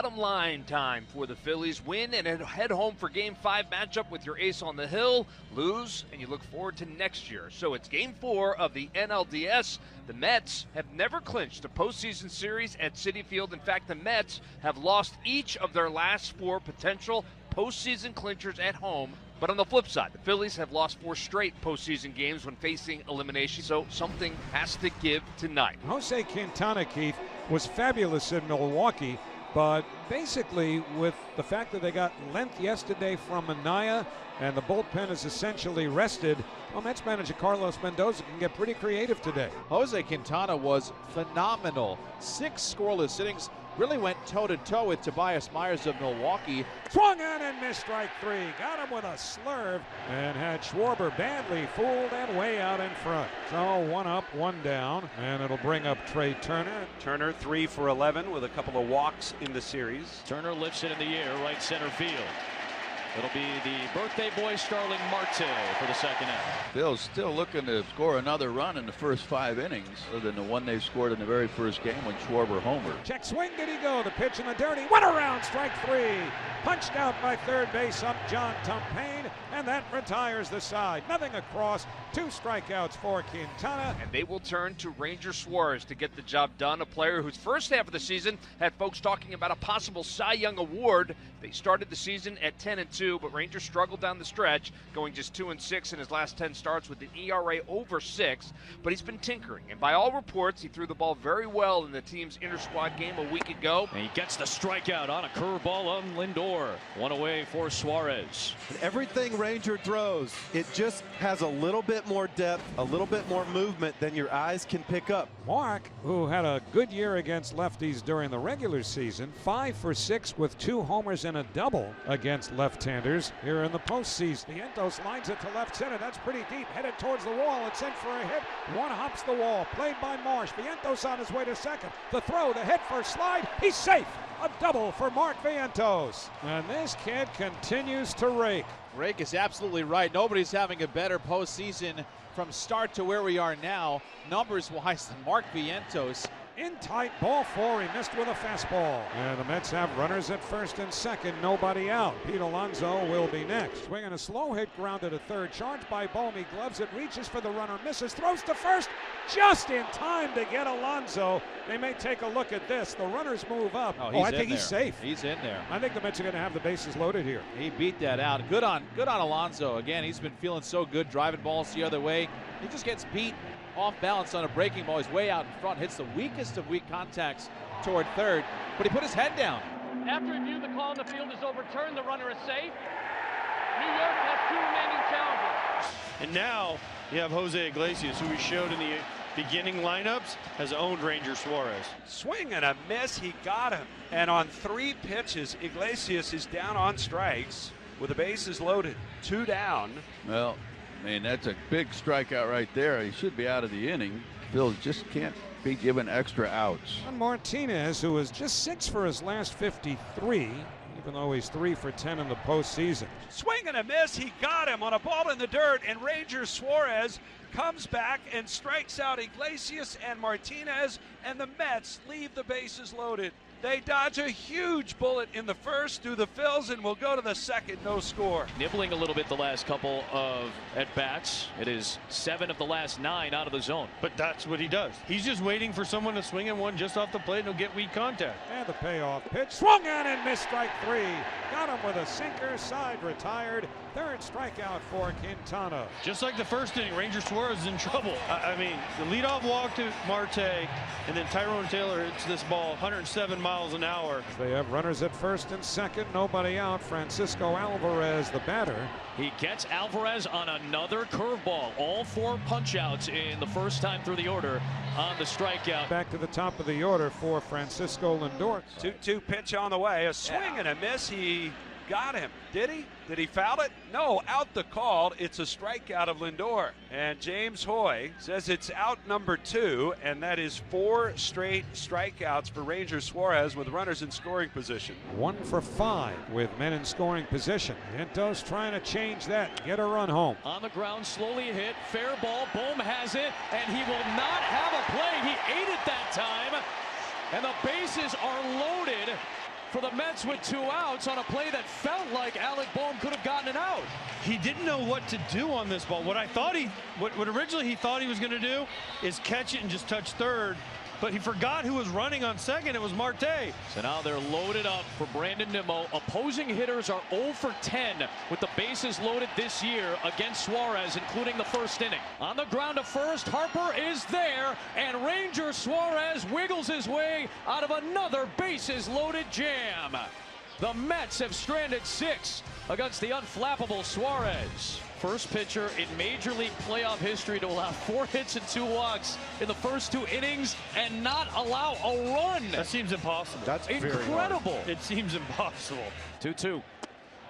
bottom line time for the Phillies. Win and head home for Game 5 matchup with your ace on the hill. Lose, and you look forward to next year. So it's Game 4 of the NLDS. The Mets have never clinched a postseason series at Citi Field. In fact, the Mets have lost each of their last 4 potential postseason clinchers at home. But on the flip side, the Phillies have lost 4 straight postseason games when facing elimination, so something has to give tonight. Jose Quintana, Keith, was fabulous in Milwaukee, but basically with the fact that they got length yesterday from Anaya and the bullpen is essentially rested, well, Mets manager Carlos Mendoza can get pretty creative today. Jose Quintana was phenomenal. 6 scoreless innings. Really went toe-to-toe with Tobias Myers of Milwaukee. Swung on and missed strike 3. Got him with a slurve and had Schwarber badly fooled and way out in front. So 1 up, 1 down, and it'll bring up Trey Turner. Turner 3 for 11 with a couple of walks in the series. Turner lifts it in the air, right center field. It'll be the birthday boy Starling Marte for the second out. Phil's still looking to score another run in the first 5 innings, other than the one they scored in the very first game when Schwarber homered. Check swing, did he go? The pitch in the dirty. 1 around, strike 3. Punched out by third base up John Tumpain, and that retires the side. Nothing across. 2 strikeouts for Quintana. And they will turn to Ranger Suarez to get the job done, a player whose first half of the season had folks talking about a possible Cy Young award. They started the season at 10-2, but Rangers struggled down the stretch, going just 2-6 in his last 10 starts with an ERA over 6. But he's been tinkering, and by all reports, he threw the ball very well in the team's inter-squad game a week ago. And he gets the strikeout on a curveball on Lindor. 1 away for Suarez. Everything Ranger throws, it just has a little bit more depth, a little bit more movement than your eyes can pick up. Mark, who had a good year against lefties during the regular season, 5 for 6 with 2 homers and a double against left-handers here in the postseason. Vientos lines it to left center. That's pretty deep. Headed towards the wall. It's in for a hit. 1 hops the wall. Played by Marsh. Vientos on his way to second. The throw, the hit for slide. He's safe. A double for Mark Vientos. And this kid continues to rake. Rake is absolutely right. Nobody's having a better postseason from start to where we are now, numbers-wise, than Mark Vientos. In tight, ball 4, he missed with a fastball. And the Mets have runners at first and second, nobody out. Pete Alonso will be next. Swinging a slow hit, grounded to third, charged by Bomi, gloves it, reaches for the runner, misses, throws to first, just in time to get Alonso. They may take a look at this. The runners move up. I think he's safe. He's in there. I think the Mets are going to have the bases loaded here. He beat that out. Good on Alonso. Again, he's been feeling so good, driving balls the other way. He just gets beat off balance on a breaking ball. He's way out in front, hits the weakest of weak contacts toward third, but he put his head down. After review, the call on the field is overturned. The runner is safe. New York has 2 remaining challenges. And now you have Jose Iglesias, who we showed in the beginning lineups, has owned Ranger Suarez. Swing and a miss, he got him. And on 3 pitches, Iglesias is down on strikes with the bases loaded. 2 down. Well, I mean, that's a big strikeout right there. He should be out of the inning. Phil just can't be given extra outs. And Martinez, who is just 6 for his last 53, even though he's 3 for 10 in the postseason. Swing and a miss, he got him on a ball in the dirt, and Ranger Suarez comes back and strikes out Iglesias and Martinez, and the Mets leave the bases loaded. They dodge a huge bullet in the first through the Phils and will go to the second, no score. Nibbling a little bit the last couple of at-bats. It is 7 of the last 9 out of the zone. But that's what he does. He's just waiting for someone to swing in one just off the plate and he'll get weak contact. And the payoff pitch. Swung on and missed strike 3. Got him with a sinker, side retired. 3rd strikeout for Quintana. Just like the first inning, Ranger Suarez is in trouble. I mean, the leadoff walk to Marte, and then Tyrone Taylor hits this ball 107 miles an hour. They have runners at first and second, nobody out. Francisco Alvarez, the batter. He gets Alvarez on another curveball. All 4 punch-outs in the first time through the order on the strikeout. Back to the top of the order for Francisco Lindor. 2-2 pitch on the way. A swing and a miss. He got him. Did he? Did he foul it? No, out the call. It's a strikeout of Lindor. And James Hoy says it's out number 2, and that is 4 straight strikeouts for Ranger Suarez with runners in scoring position. 1 for 5 with men in scoring position. Vientos trying to change that, get a run home. On the ground, slowly hit, fair ball, Bohm has it, and he will not have a play. He ate it that time, and the bases are loaded for the Mets with 2 outs on a play that felt like Alec Bohm could have gotten an out. He didn't know what to do on this ball. What originally he thought he was going to do is catch it and just touch third. But he forgot who was running on second. It was Marte. So now they're loaded up for Brandon Nimmo. Opposing hitters are 0 for 10 with the bases loaded this year against Suarez, including the first inning. On the ground to first, Harper is there, and Ranger Suarez wiggles his way out of another bases loaded jam. The Mets have stranded 6 against the unflappable Suarez. First pitcher in Major League playoff history to allow 4 hits and 2 walks in the first 2 innings and not allow a run. That seems impossible. That's incredible. It seems impossible. 2-2.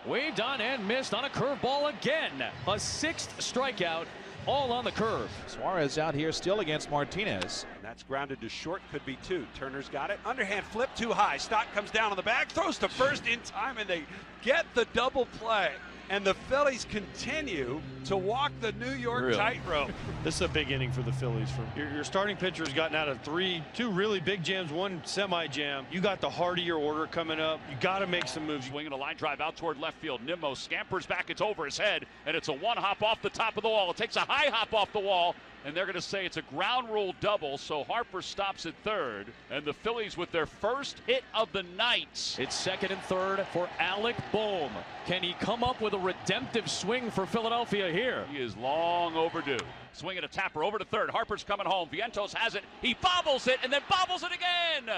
Waved on and missed on a curveball again. A 6th strikeout, all on the curve. Suarez out here still against Martinez. And that's grounded to short, could be 2. Turner's got it. Underhand flip too high. Stott comes down on the bag, throws to first in time, and they get the double play. And the Phillies continue to walk the New York tightrope. This is a big inning for the Phillies. Your starting pitcher has gotten out of 2 really big jams, 1 semi-jam. You got the heart of your order coming up. You got to make some moves. Swinging a line drive out toward left field. Nimmo scampers back. It's over his head, and it's a 1-hop off the top of the wall. It takes a high hop off the wall, and they're going to say it's a ground rule double, so Harper stops at third, and the Phillies with their first hit of the night. It's second and third for Alec Bohm. Can he come up with a redemptive swing for Philadelphia here? He is long overdue. Swinging a tapper over to third. Harper's coming home. Vientos has it. He bobbles it and then bobbles it again.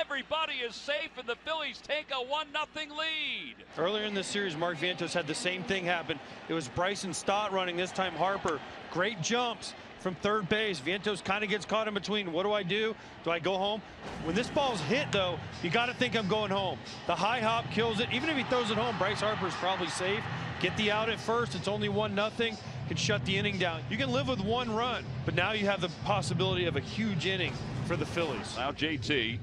Everybody is safe, and the Phillies take a 1-0 lead. Earlier in this series, Mark Vientos had the same thing happen. It was Bryson Stott running, this time Harper. Great jumps from third base. Vientos kind of gets caught in between. What do I do? Do I go home? When this ball's hit, though, you got to think I'm going home. The high hop kills it. Even if he throws it home, Bryce Harper's probably safe. Get the out at first. It's only 1-0. Can shut the inning down. You can live with 1 run, but now you have the possibility of a huge inning for the Phillies. Now JT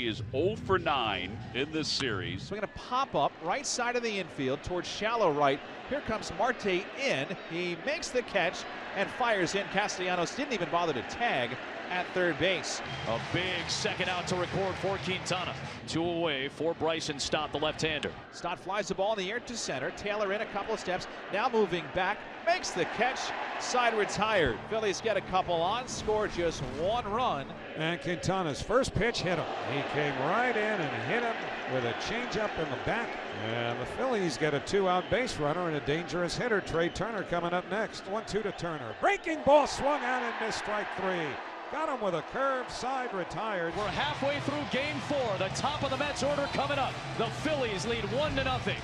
is 0 for 9 in this series. Swinging a pop-up right side of the infield towards shallow right. Here comes Marte in. He makes the catch and fires in. Castellanos didn't even bother to tag at third base. A big second out to record for Quintana. 2 away for Bryson Stott, the left-hander. Stott flies the ball in the air to center. Taylor in a couple of steps. Now moving back. Makes the catch. Side retired. Phillies get a couple on. Score just 1 run. And Quintana's first pitch hit him. He came right in and hit him with a changeup in the back. And the Phillies get a 2-out base runner and a dangerous hitter. Trey Turner coming up next. 1-2 to Turner. Breaking ball swung out and missed, strike 3. Got him with a curve, side retired. We're halfway through game 4. The top of the Mets order coming up. The Phillies lead 1-0.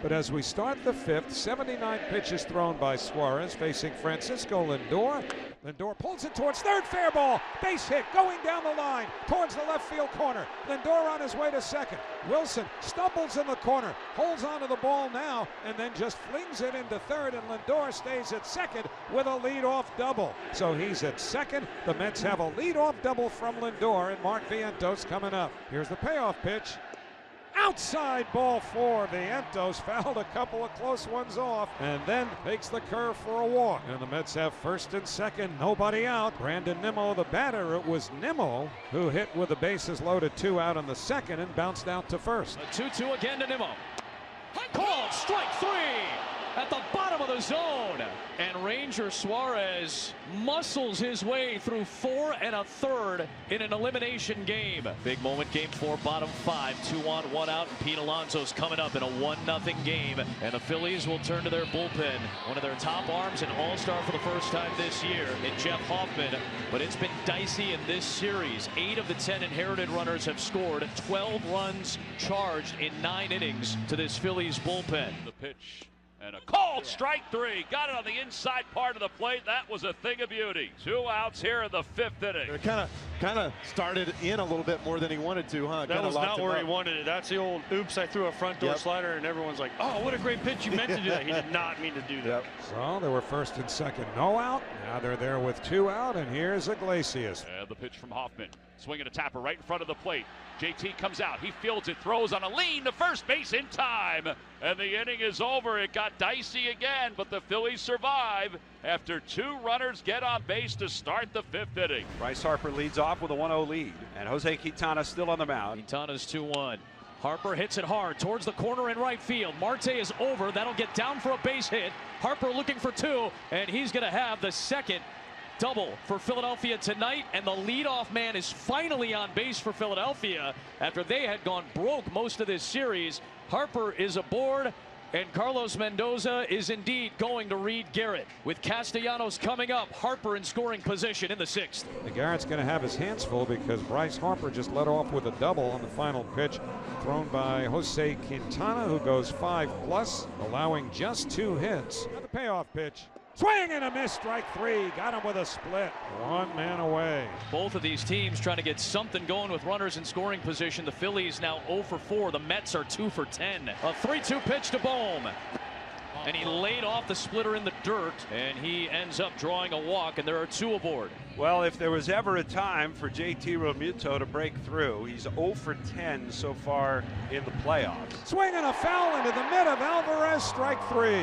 But as we start the 5th, 79 pitches thrown by Suarez facing Francisco Lindor. Lindor pulls it towards third, fair ball. Base hit going down the line towards the left field corner. Lindor on his way to second. Wilson stumbles in the corner, holds onto the ball now, and then just flings it into third, and Lindor stays at second with a leadoff double. So he's at second. The Mets have a leadoff double from Lindor, and Mark Vientos coming up. Here's the payoff pitch. Outside ball 4. Vientos fouled a couple of close ones off and then takes the curve for a walk. And the Mets have first and second, nobody out. Brandon Nimmo, the batter. It was Nimmo who hit with the bases loaded 2 out on the second and bounced out to first. A 2-2 again to Nimmo. Called strike 3 at the bottom of the zone. And Ranger Suarez muscles his way through 4 1/3 in an elimination game. Big moment, game 4, bottom 5, 2 on, 1 out, and Pete Alonso's coming up in a 1-0 game. And the Phillies will turn to their bullpen. One of their top arms, an all-star for the first time this year in Jeff Hoffman. But it's been dicey in this series. 8 of the 10 inherited runners have scored, 12 runs charged in 9 innings to this Phillies bullpen. The pitch. And a called strike 3. Got it on the inside part of the plate. That was a thing of beauty. 2 outs here in the 5th inning. It kind of started in a little bit more than he wanted to, huh? That was not where he wanted it. That's the old oops, I threw a front door slider, and everyone's like, oh, what a great pitch. You meant to do that. He did not mean to do that. So they were first and second, no out. Now they're there with 2 out, and here's Iglesias. And the pitch from Hoffman. Swinging a tapper right in front of the plate. JT comes out. He fields it, throws on a lean to first base in time. And the inning is over. It got dicey again, but the Phillies survive after 2 runners get on base to start the 5th inning. Bryce Harper leads off with a 1-0 lead, and Jose Quintana still on the mound. Quintana's 2-1. Harper hits it hard towards the corner in right field. Marte is over. That'll get down for a base hit. Harper looking for 2, and he's going to have the second double for Philadelphia tonight, and the leadoff man is finally on base for Philadelphia after they had gone broke most of this series. Harper is aboard, and Carlos Mendoza is indeed going to Reed Garrett. With Castellanos coming up, Harper in scoring position in the 6th. Garrett's going to have his hands full because Bryce Harper just led off with a double on the final pitch thrown by Jose Quintana, who goes 5+, allowing just 2 hits. And the payoff pitch. Swing and a miss, strike 3. Got him with a split. 1 man away. Both of these teams trying to get something going with runners in scoring position. The Phillies now 0 for 4. The Mets are 2 for 10. A 3-2 pitch to Bohm. And he laid off the splitter in the dirt, and he ends up drawing a walk, and there are 2 aboard. Well, if there was ever a time for JT Realmuto to break through, he's 0 for 10 so far in the playoffs. Swing and a foul into the mid of Alvarez, strike 3.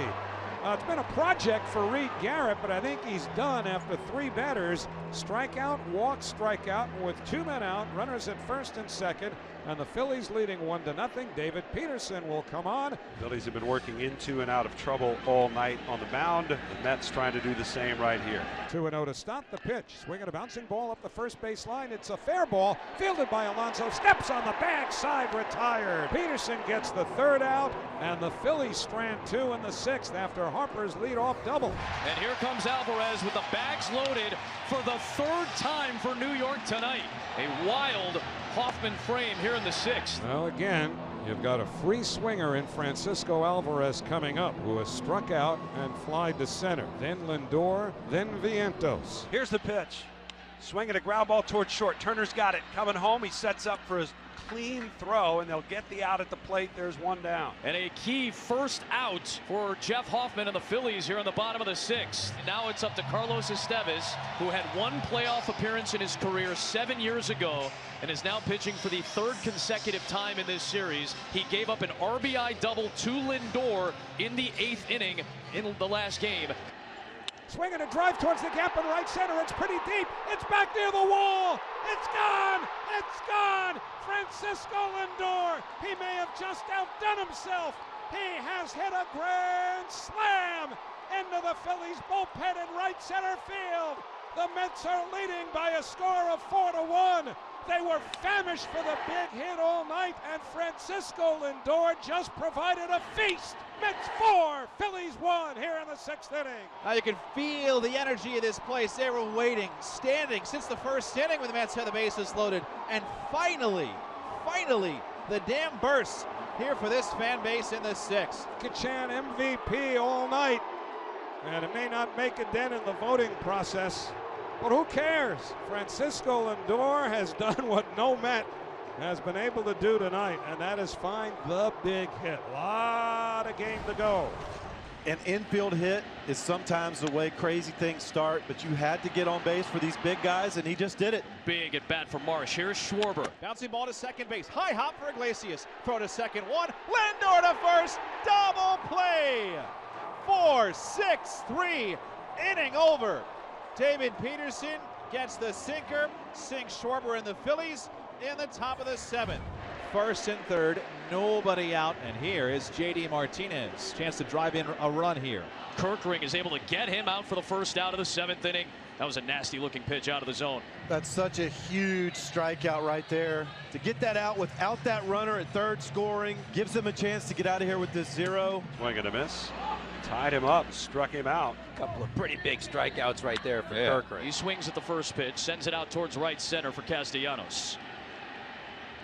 It's been a project for Reed Garrett, but I think he's done after 3 batters. Strikeout, walk, strikeout, with 2 men out, runners at first and second, and the Phillies leading 1-0. David Peterson will come on. Phillies have been working into and out of trouble all night on the mound. The Mets trying to do the same right here. 2-0 to stop the pitch. Swinging a bouncing ball up the first base line. It's a fair ball, fielded by Alonso. Steps on the backside, retired. Peterson gets the 3rd out, and the Phillies strand 2 in the 6th after Harper's leadoff double. And here comes Alvarez with the bags loaded for the 3rd time for New York tonight. A wild Hoffman frame here in the 6th. Well, again, you've got a free swinger in Francisco Alvarez coming up, who has struck out and flied to center. Then Lindor, then Vientos. Here's the pitch. Swinging a ground ball towards short. Turner's got it. Coming home, he sets up for his clean throw, and they'll get the out at the plate. There's 1 down. And a key first out for Jeff Hoffman and the Phillies here in the bottom of the 6th. Now it's up to Carlos Estevez, who had 1 playoff appearance in his career 7 years ago and is now pitching for the 3rd consecutive time in this series. He gave up an RBI double to Lindor in the 8th inning in the last game. Swinging a drive towards the gap in right center. It's pretty deep. It's back near the wall. It's gone. It's gone. Francisco Lindor. He may have just outdone himself. He has hit a grand slam into the Phillies bullpen in right center field. The Mets are leading by a score of 4-1. They were famished for the big hit all night, and Francisco Lindor just provided a feast. Mets 4, Phillies 1 here in the 6th inning. Now you can feel the energy of this place. They were waiting, standing since the 1st inning when the Mets had the bases loaded. And finally, the dam bursts here for this fan base in the 6th. Kachan MVP all night. And it may not make a dent in the voting process, but who cares? Francisco Lindor has done what no Met has been able to do tonight, and that is find the big hit. A lot of game to go. An infield hit is sometimes the way crazy things start, but you had to get on base for these big guys, and he just did it. Big at bat for Marsh. Here's Schwarber. Bouncing ball to second base. High hop for Iglesias. Throw to second. 1. Lindor to first. Double play. 4-6-3. Inning over. David Peterson gets the sinker. Sinks Schwarber and the Phillies in the top of the 7th. 1st and 3rd, nobody out, and here is J.D. Martinez. Chance to drive in a run here. Kerkering is able to get him out for the 1st out of the 7th inning. That was a nasty looking pitch out of the zone. That's such a huge strikeout right there. To get that out without that runner at 3rd scoring gives them a chance to get out of here with this 0. Swing and a miss. Tied him up, struck him out. A couple of pretty big strikeouts right there for Kerkering. He swings at the first pitch, sends it out towards right center for Castellanos.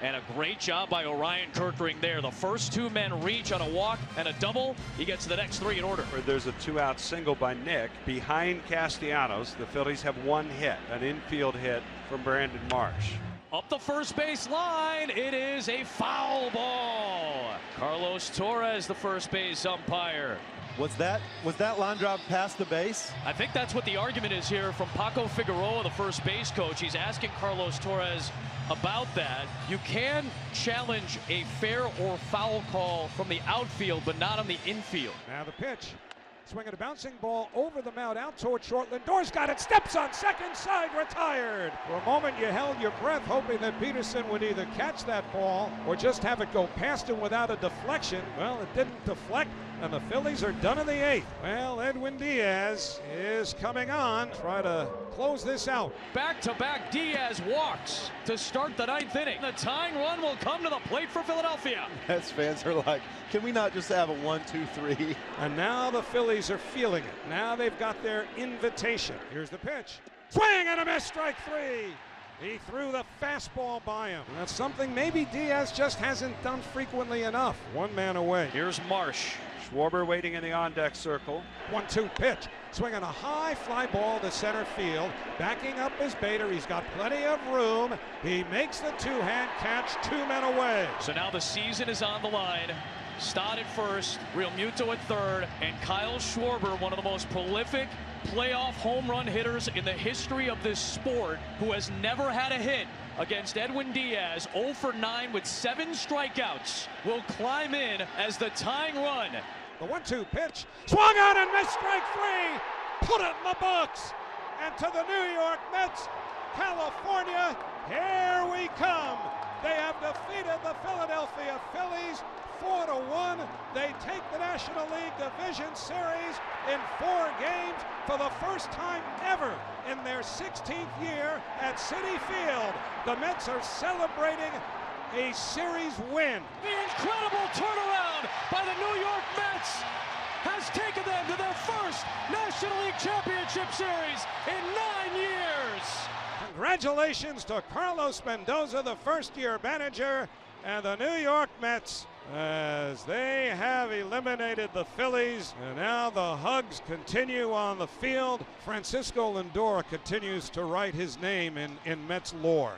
And a great job by Orion Kerkering there. The first 2 men reach on a walk and a double. He gets the next 3 in order. There's a 2-out single by Nick behind Castellanos. The Phillies have 1 hit, an infield hit from Brandon Marsh. Up the first base line, it is a foul ball. Carlos Torres, the first base umpire. Was that line drive past the base? I think that's what the argument is here from Paco Figueroa, the first base coach. He's asking Carlos Torres about that. You can challenge a fair or foul call from the outfield, but not on the infield. Now the pitch. Swinging a bouncing ball over the mound out toward short. Lindor's got it, steps on second, side, retired. For a moment you held your breath hoping that Peterson would either catch that ball or just have it go past him without a deflection. Well, it didn't deflect, and the Phillies are done in the 8th. Well, Edwin Diaz is coming on. Try to close this out. Back-to-back Diaz walks to start the 9th inning. The tying run will come to the plate for Philadelphia. Mets fans are like, can we not just have a 1-2-3? And now the Phillies are feeling it. Now they've got their invitation. Here's the pitch. Swing and a miss, strike 3. He threw the fastball by him. That's something maybe Diaz just hasn't done frequently enough. One man away. Here's Marsh. Schwarber waiting in the on-deck circle. 1-2 pitch. Swinging a high fly ball to center field. Backing up is Bader. He's got plenty of room. He makes the two-hand catch, 2 men away. So now the season is on the line. Stott at first, Real Muto at third, and Kyle Schwarber, one of the most prolific playoff home run hitters in the history of this sport, who has never had a hit against Edwin Diaz, 0 for 9 with 7 strikeouts, will climb in as the tying run. The 1-2 pitch, swung on and missed, strike 3. Put it in the books. And to the New York Mets, California, here we come. They have defeated the Philadelphia Phillies 4-1. They take the National League Division Series in 4 games for the first time ever in their 16th year at Citi Field. The Mets are celebrating a series win. The incredible turnaround by the New York Mets has taken them to their first National League Championship Series in 9 years. Congratulations to Carlos Mendoza, the first-year manager, and the New York Mets, as they have eliminated the Phillies, and now the hugs continue on the field. Francisco Lindor continues to write his name in Mets lore.